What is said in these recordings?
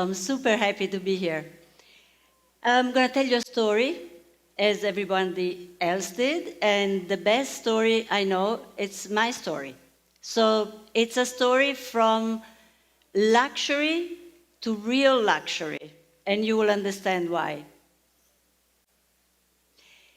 I'm super happy to be here. I'm going to tell you a story, as everybody else did, and the best story I know, it's my story. So it's a story from luxury to real luxury, and you will understand why.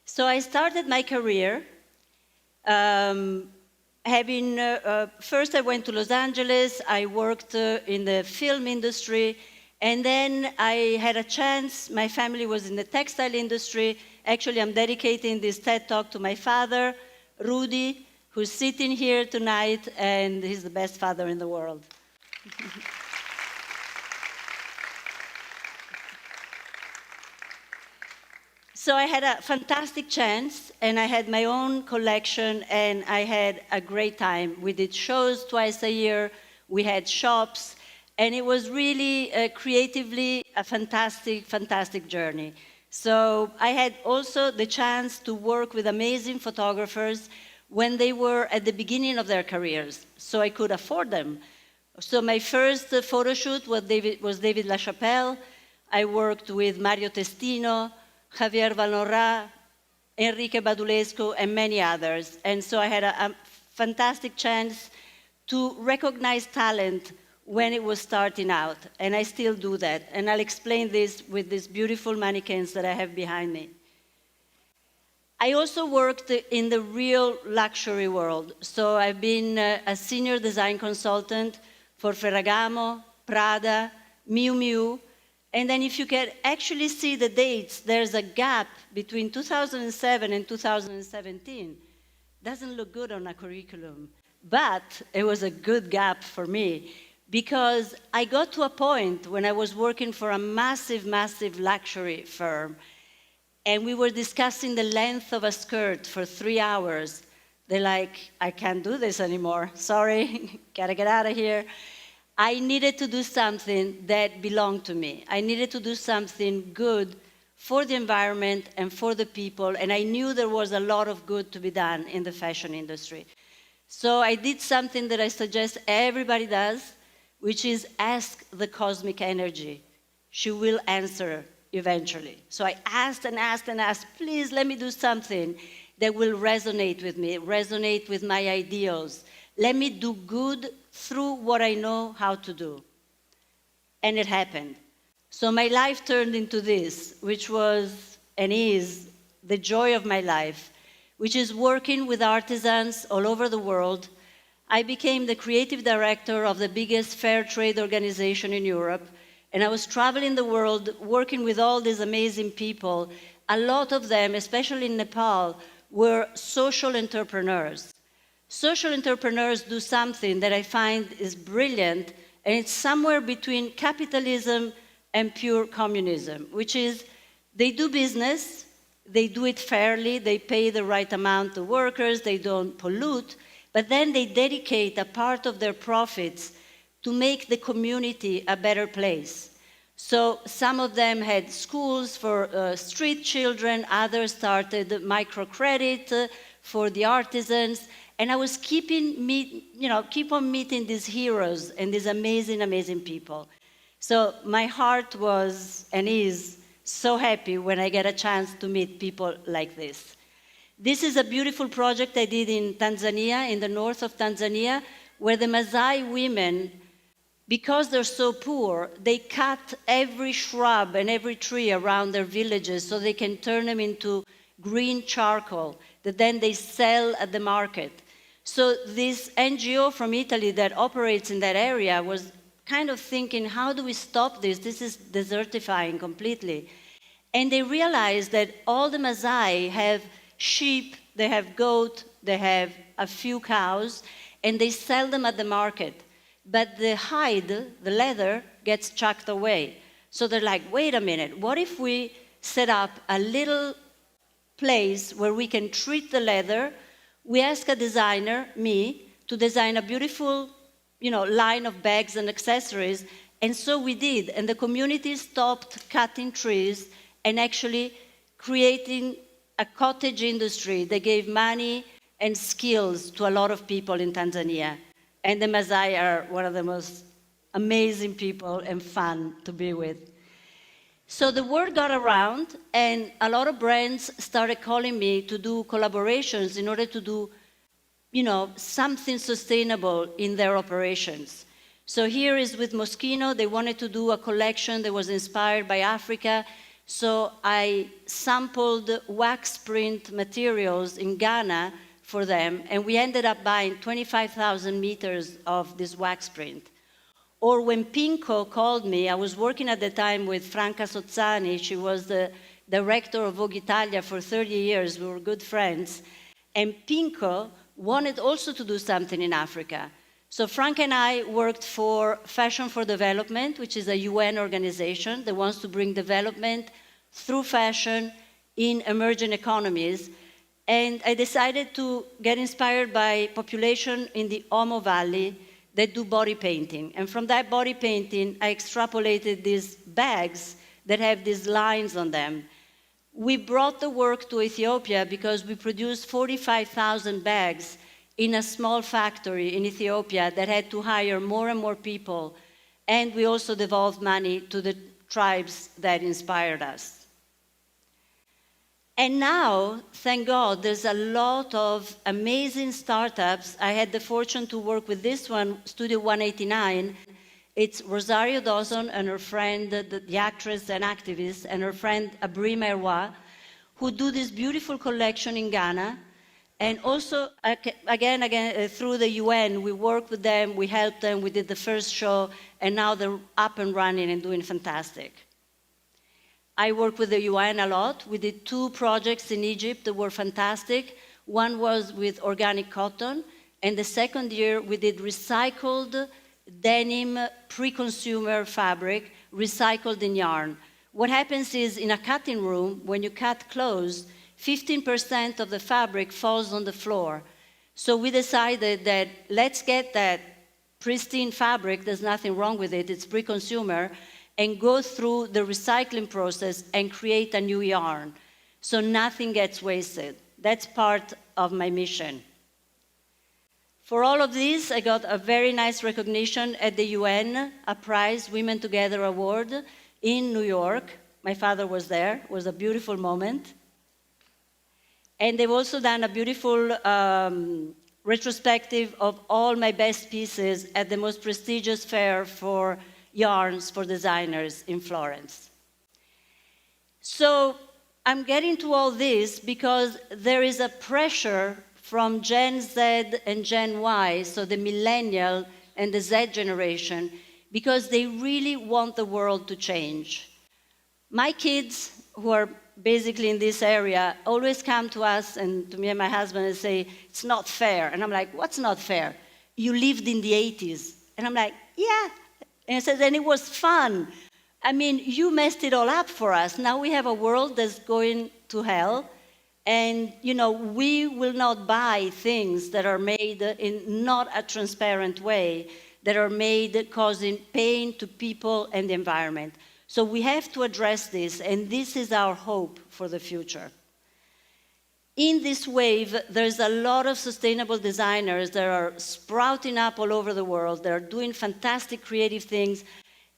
So I started my career first I went to Los Angeles, I worked in the film industry, and then I had a chance, my family was in the textile industry. Actually, I'm dedicating this TED Talk to my father, Rudy, who's sitting here tonight, and he's the best father in the world. So I had a fantastic chance, and I had my own collection, and I had a great time. We did shows twice a year, we had shops, and it was really creatively a fantastic, fantastic journey. So I had also the chance to work with amazing photographers when they were at the beginning of their careers, so I could afford them. So my first photo shoot was David LaChapelle. I worked with Mario Testino, Javier Valnora, Enrique Badulescu, and many others. And so I had a fantastic chance to recognize talent when it was starting out, and I still do that. And I'll explain this with these beautiful mannequins that I have behind me. I also worked in the real luxury world. So I've been a senior design consultant for Ferragamo, Prada, Miu Miu. And then if you can actually see the dates, there's a gap between 2007 and 2017. Doesn't look good on a curriculum, but it was a good gap for me because I got to a point when I was working for a massive, massive luxury firm, and we were discussing the length of a skirt for 3 hours. They're like, I can't do this anymore. Sorry, gotta get out of here. I needed to do something that belonged to me. I needed to do something good for the environment and for the people, and I knew there was a lot of good to be done in the fashion industry. So I did something that I suggest everybody does, which is ask the cosmic energy. She will answer eventually. So I asked and asked and asked, please let me do something that will resonate with me, resonate with my ideals. Let me do good through what I know how to do. And it happened. So my life turned into this, which was and is the joy of my life, which is working with artisans all over the world. I became the creative director of the biggest fair trade organization in Europe, and I was traveling the world working with all these amazing people. A lot of them, especially in Nepal, were social entrepreneurs. Social entrepreneurs do something that I find is brilliant, and it's somewhere between capitalism and pure communism, which is they do business, they do it fairly, they pay the right amount to workers, they don't pollute, but then they dedicate a part of their profits to make the community a better place. So some of them had schools for street children, others started microcredit for the artisans, and I was keep on meeting these heroes and these amazing, amazing people. So my heart was and is so happy when I get a chance to meet people like this. This is a beautiful project I did in Tanzania, in the north of Tanzania, where the Maasai women, because they're so poor, they cut every shrub and every tree around their villages so they can turn them into green charcoal that then they sell at the market. So this NGO from Italy that operates in that area was kind of thinking, how do we stop this? This is desertifying completely. And they realized that all the Maasai have sheep, they have goat, they have a few cows, and they sell them at the market. But the hide, the leather, gets chucked away. So they're like, wait a minute, what if we set up a little place where we can treat the leather? We ask a designer, me, to design a beautiful, line of bags and accessories, and so we did. And the community stopped cutting trees and actually creating a cottage industry that gave money and skills to a lot of people in Tanzania. And the Maasai are one of the most amazing people and fun to be with. So the word got around, and a lot of brands started calling me to do collaborations in order to do, something sustainable in their operations. So here is with Moschino. They wanted to do a collection that was inspired by Africa. So I sampled wax print materials in Ghana for them, and we ended up buying 25,000 meters of this wax print. Or when Pinko called me, I was working at the time with Franca Sozzani. She was the director of Vogue Italia for 30 years. We were good friends. And Pinko wanted also to do something in Africa. So Franca and I worked for Fashion for Development, which is a UN organization that wants to bring development through fashion in emerging economies. And I decided to get inspired by population in the Omo Valley that do body painting. And from that body painting, I extrapolated these bags that have these lines on them. We brought the work to Ethiopia because we produced 45,000 bags in a small factory in Ethiopia that had to hire more and more people. And we also devolved money to the tribes that inspired us. And now, thank God, there's a lot of amazing startups. I had the fortune to work with this one, Studio 189. It's Rosario Dawson and her friend, the actress and activist, and her friend Abri Merwa, who do this beautiful collection in Ghana. And also, again, through the UN, we worked with them, we helped them, we did the first show, and now they're up and running and doing fantastic. I work with the UN a lot. We did 2 projects in Egypt that were fantastic. One was with organic cotton, and the second year we did recycled denim pre-consumer fabric, recycled in yarn. What happens is in a cutting room, when you cut clothes, 15% of the fabric falls on the floor. So we decided that let's get that pristine fabric, there's nothing wrong with it, it's pre-consumer, and go through the recycling process and create a new yarn. So nothing gets wasted. That's part of my mission. For all of this, I got a very nice recognition at the UN, a prize, Women Together Award, in New York. My father was there. It was a beautiful moment. And they've also done a beautiful retrospective of all my best pieces at the most prestigious fair for yarns for designers in Florence. So I'm getting to all this because there is a pressure from Gen Z and Gen Y, so the millennial and the Z generation, because they really want the world to change. My kids, who are basically in this area, always come to us and to me and my husband and say, it's not fair. And I'm like, what's not fair? You lived in the 80s. And I'm like, yeah. And he says, and it was fun. I mean, you messed it all up for us. Now we have a world that's going to hell. And, we will not buy things that are made in not a transparent way, that are made causing pain to people and the environment. So we have to address this, and this is our hope for the future. In this wave, there's a lot of sustainable designers that are sprouting up all over the world. They're doing fantastic creative things.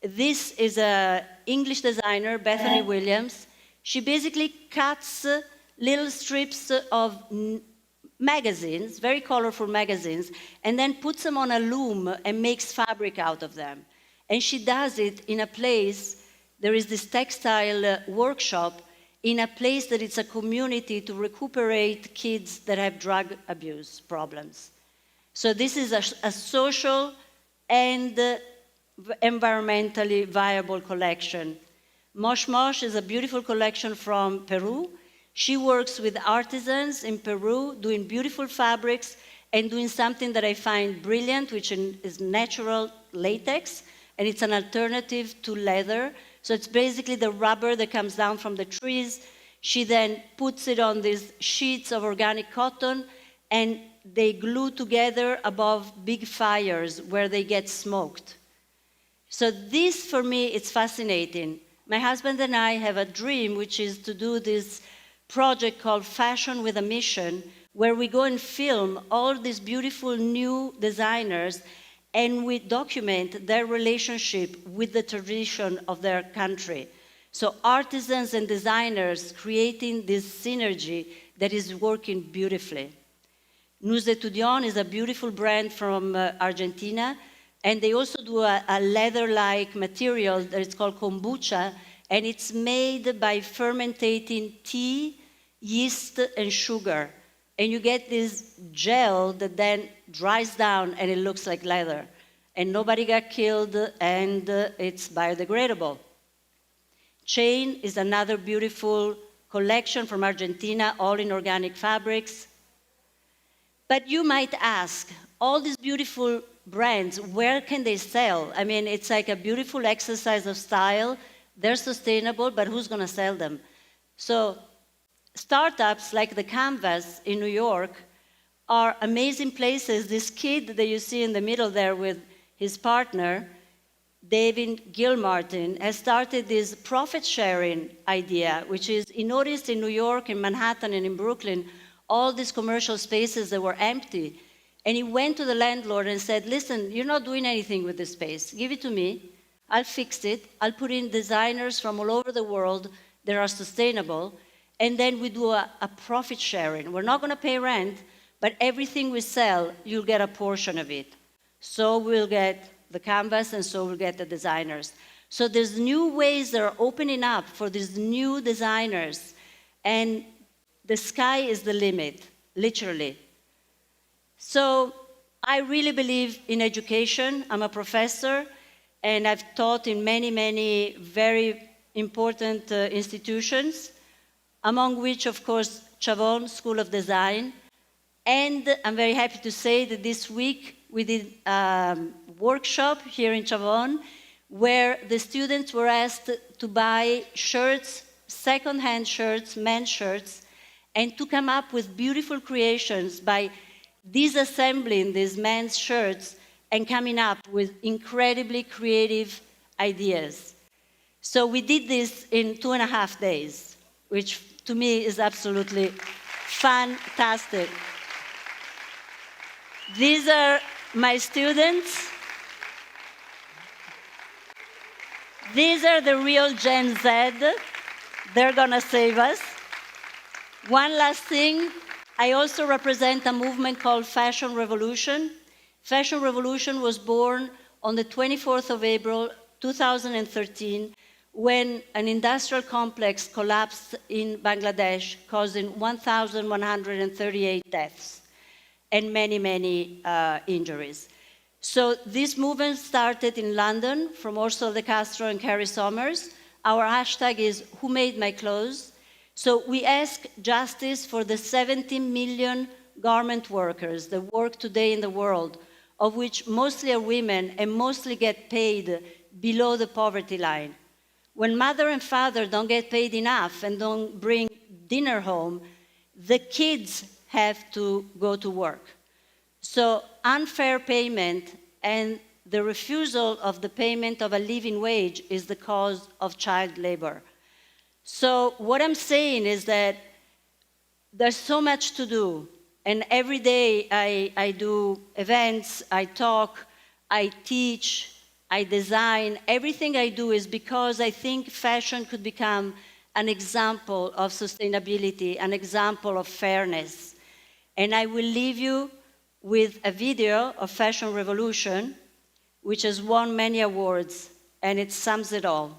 This is an English designer, Bethany Williams. She basically cuts little strips of magazines, very colorful magazines, and then puts them on a loom and makes fabric out of them. And she does it in a place, there is this textile workshop in a place that it's a community to recuperate kids that have drug abuse problems. So this is a social and environmentally viable collection. Mosh Mosh is a beautiful collection from Peru. She works with artisans in Peru, doing beautiful fabrics and doing something that I find brilliant, which is natural latex, and it's an alternative to leather. So it's basically the rubber that comes down from the trees. She then puts it on these sheets of organic cotton, and they glue together above big fires where they get smoked. So this, for me, it's fascinating. My husband and I have a dream, which is to do this project called Fashion with a Mission, where we go and film all these beautiful new designers and we document their relationship with the tradition of their country. So artisans and designers creating this synergy that is working beautifully. Nous Étudiants is a beautiful brand from Argentina, and they also do a leather-like material that is called kombucha, and it's made by fermenting tea, yeast, and sugar. And you get this gel that then dries down and it looks like leather. And nobody got killed, and it's biodegradable. Chain is another beautiful collection from Argentina, all in organic fabrics. But you might ask, all these beautiful brands, where can they sell? I mean, it's like a beautiful exercise of style. They're sustainable, but who's going to sell them? So startups like the Canvas in New York are amazing places. This kid that you see in the middle there with his partner, David Gilmartin, has started this profit-sharing idea, which is, he noticed in New York, in Manhattan, and in Brooklyn, all these commercial spaces that were empty. And he went to the landlord and said, listen, you're not doing anything with this space. Give it to me. I'll fix it. I'll put in designers from all over the world that are sustainable. And then we do a profit sharing. We're not going to pay rent, but everything we sell, you'll get a portion of it. So we'll get the canvas, and so we'll get the designers. So there's new ways that are opening up for these new designers. And the sky is the limit, literally. So I really believe in education. I'm a professor, and I've taught in many, many very important institutions, among which, of course, Chavon School of Design. And I'm very happy to say that this week we did a workshop here in Chavon where the students were asked to buy shirts, second-hand shirts, men's shirts, and to come up with beautiful creations by disassembling these men's shirts and coming up with incredibly creative ideas. So we did this in 2.5 days, which to me is absolutely fantastic. These are my students. These are the real Gen Z. They're gonna save us. One last thing, I also represent a movement called Fashion Revolution. Fashion Revolution was born on the 24th of April, 2013, when an industrial complex collapsed in Bangladesh, causing 1,138 deaths and many, many injuries. So this movement started in London from Ursula de Castro and Carrie Sommers. Our hashtag is Who Made My Clothes? So we ask justice for the 70 million garment workers that work today in the world, of which mostly are women and mostly get paid below the poverty line. When mother and father don't get paid enough and don't bring dinner home, the kids have to go to work. So unfair payment and the refusal of the payment of a living wage is the cause of child labor. So what I'm saying is that there's so much to do. And every day I do events, I talk, I teach, I design. Everything I do is because I think fashion could become an example of sustainability, an example of fairness. And I will leave you with a video of Fashion Revolution, which has won many awards, and it sums it all.